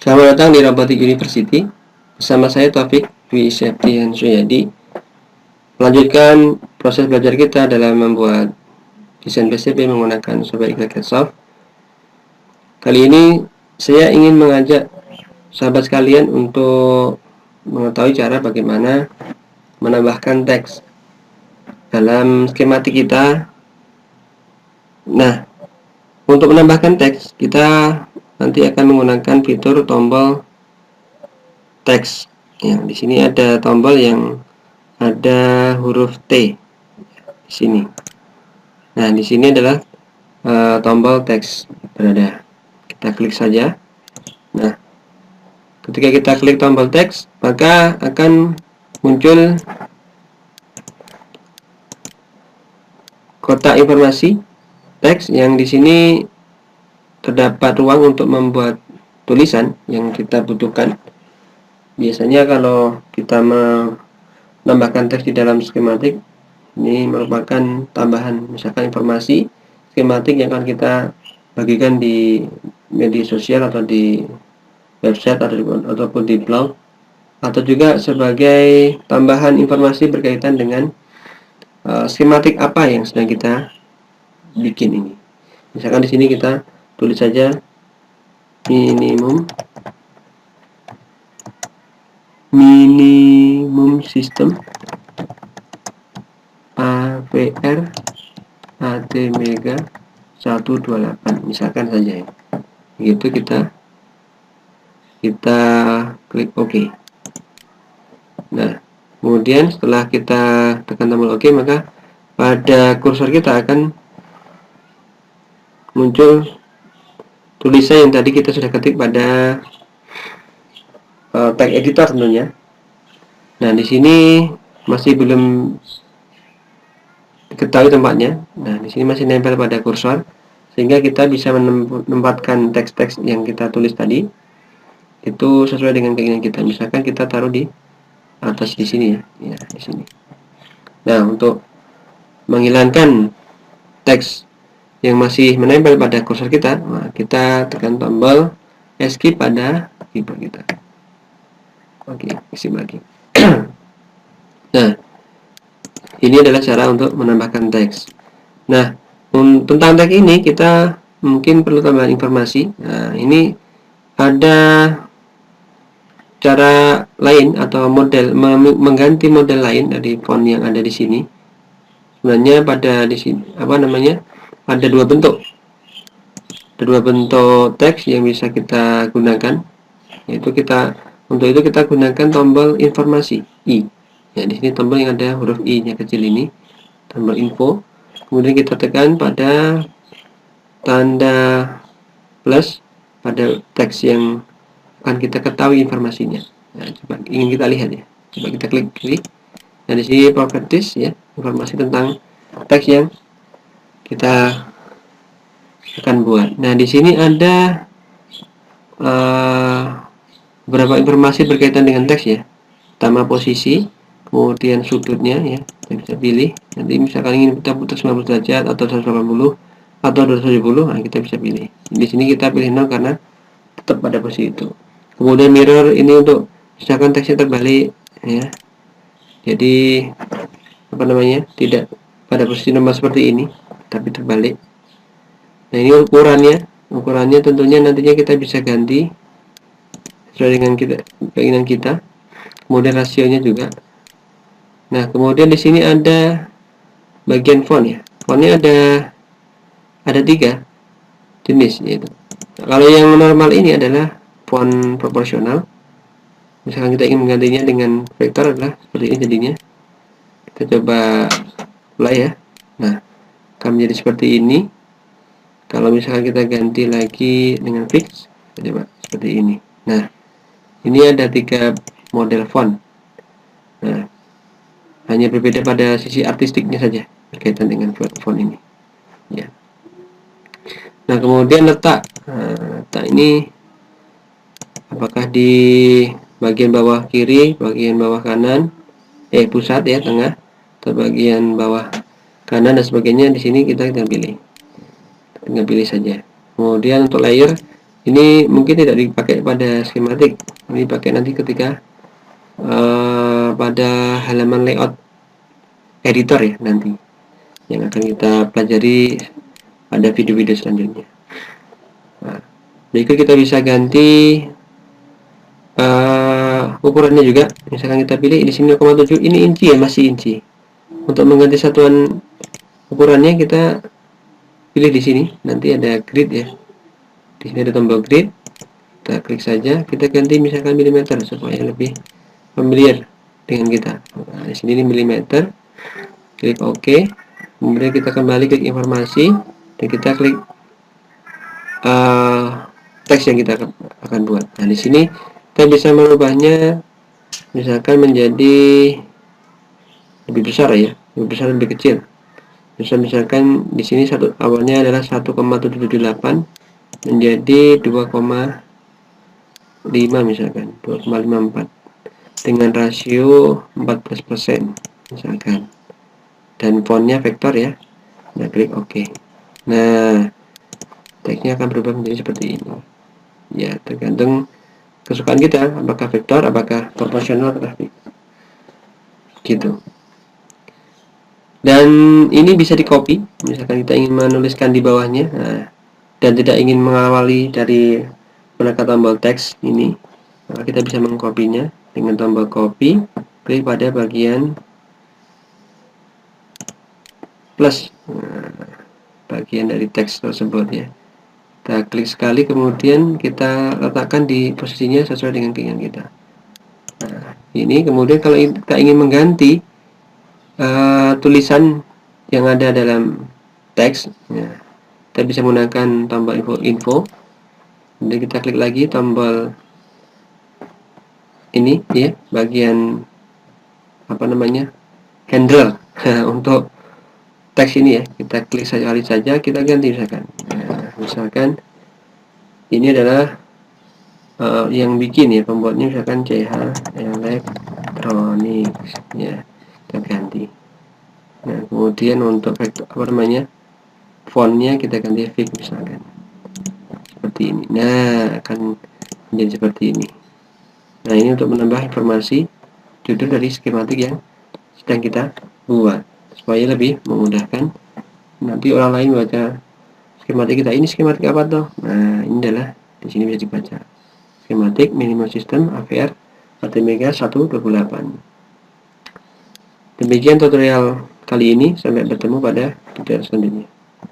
Selamat datang di Robotik University. Bersama saya Taufik Dwi Septian Suyadi. Melanjutkan proses belajar kita dalam membuat desain PCB menggunakan software Microsoft. Kali ini saya ingin mengajak sahabat sekalian untuk mengetahui cara bagaimana menambahkan teks dalam skematik kita. Nah, untuk menambahkan teks, kita nanti akan menggunakan fitur tombol teks. Yang di sini ada tombol yang ada huruf T di sini. Nah, di sini adalah tombol teks berada. Kita klik saja. Nah, ketika kita klik tombol teks, maka akan muncul kotak informasi teks yang di sini terdapat ruang untuk membuat tulisan yang kita butuhkan. Biasanya kalau kita menambahkan teks di dalam skematik, ini merupakan tambahan, misalkan informasi skematik yang akan kita bagikan di media sosial atau di website ataupun di blog, atau juga sebagai tambahan informasi berkaitan dengan skematik apa yang sedang kita bikin ini. Misalkan di sini kita tulis saja minimum system AVR ATmega 128, misalkan saja ya. Begitu kita klik OK. Nah, kemudian setelah kita tekan tombol OK, maka pada kursor kita akan muncul tulisan yang tadi kita sudah ketik pada tag editor tentunya. Nah, di sini masih belum diketahui tempatnya. Nah, di sini masih nempel pada kursor, sehingga kita bisa menempatkan teks-teks yang kita tulis tadi itu sesuai dengan keinginan kita. Misalkan kita taruh di atas di sini ya, di sini. Nah, untuk menghilangkan teks yang masih menempel pada kursor kita, kita tekan tombol escape pada keyboard kita. Oke, escape lagi. Nah, ini adalah cara untuk menambahkan teks. Nah, tentang teks ini kita mungkin perlu tambahan informasi. Nah, ini ada cara lain atau model mengganti model lain dari font yang ada di sini. Sebenarnya pada di sini ada dua bentuk. Ada dua bentuk teks yang bisa kita gunakan. Untuk itu kita gunakan tombol informasi I. Ya, di sini tombol yang ada huruf I nya kecil ini, tombol info. Kemudian kita tekan pada tanda plus pada teks yang akan kita ketahui informasinya. Nah, coba ingin kita lihat ya. Coba kita klik. Nah, di sini properties ya, informasi tentang teks yang kita akan buat. Nah, di sini ada beberapa informasi berkaitan dengan teks ya. Pertama posisi, kemudian sudutnya ya, kita bisa pilih. Nanti misalkan ingin kita putar 90 derajat atau 180 atau 270, nah kita bisa pilih. Di sini kita pilih 0 karena tetap pada posisi itu. Kemudian mirror ini untuk misalkan teksnya terbalik ya. Jadi tidak pada posisi nomor seperti ini, tapi terbalik. Nah, ini ukurannya tentunya nantinya kita bisa ganti sesuai dengan keinginan kita. Kemudian rasionya juga. Nah, kemudian di sini ada bagian font ya. Fontnya ada 3 jenis yaitu. Kalau yang normal ini adalah font proporsional. Misalkan kita ingin menggantinya dengan vektor adalah seperti ini jadinya. Kita coba mulai ya. Nah, akan menjadi seperti ini. Kalau misalkan kita ganti lagi dengan fix, kita coba seperti ini. Nah, ini ada 3 model font. Nah, hanya berbeda pada sisi artistiknya saja berkaitan dengan font ini. Ya. Nah, kemudian letak ini apakah di bagian bawah kiri, bagian bawah kanan, pusat ya, tengah, atau bagian bawah kanan dan sebagainya. Di sini kita tinggal pilih saja. Kemudian untuk layer Ini mungkin tidak dipakai pada skematik, ini pakai nanti ketika pada halaman layout editor ya, nanti yang akan kita pelajari pada video-video selanjutnya. Nah, berikut kita bisa ganti ukurannya juga. Misalkan kita pilih di sini 0,7, ini inci ya, masih inci. Untuk mengganti satuan ukurannya kita pilih di sini, nanti ada grid ya. Di sini ada tombol grid, kita klik saja, kita ganti misalkan milimeter supaya lebih familiar dengan kita. Nah, di sini ini milimeter, klik OK, kemudian kita kembali klik informasi dan kita klik teks yang kita akan buat. Nah, di sini kita bisa merubahnya, misalkan menjadi lebih besar ya, lebih besar lebih kecil. Misalkan di sini awalnya adalah 1,778 menjadi 2,5 misalkan 2,54 dengan rasio 14% misalkan, dan fontnya vektor ya. Nah, klik OK. Nah, teksnya akan berubah menjadi seperti ini ya, tergantung kesukaan kita, apakah vektor, apakah proporsional, atau gitu. Dan ini bisa di copy, misalkan kita ingin menuliskan di bawahnya, nah, dan tidak ingin mengawali dari menekan tombol teks ini, maka kita bisa mengkopinya dengan tombol copy, klik pada bagian plus, bagian dari teks tersebut ya. Kita klik sekali, kemudian kita letakkan di posisinya sesuai dengan keinginan kita. Nah, ini kemudian kalau kita ingin mengganti tulisan yang ada dalam teks ya, kita bisa menggunakan tombol info. Kemudian kita klik lagi tombol ini ya, bagian apa namanya, handle untuk teks ini ya, kita klik sekali saja, kita ganti misalkan. Nah, misalkan ini adalah yang bikin ya, pembuatnya misalkan CH Electronics ya, kita ganti. Nah, kemudian untuk apa namanya, fontnya kita ganti fix misalkan seperti ini. Nah, akan menjadi seperti ini. Nah, ini untuk menambah informasi judul dari skematik yang sedang kita buat supaya lebih memudahkan nanti orang lain baca skematik kita. Ini skematik apa tuh? Nah, ini adalah di sini bisa dibaca skematik minimal system AVR ATmega 128. Demikian tutorial kali ini, sampai bertemu pada tutorial selanjutnya.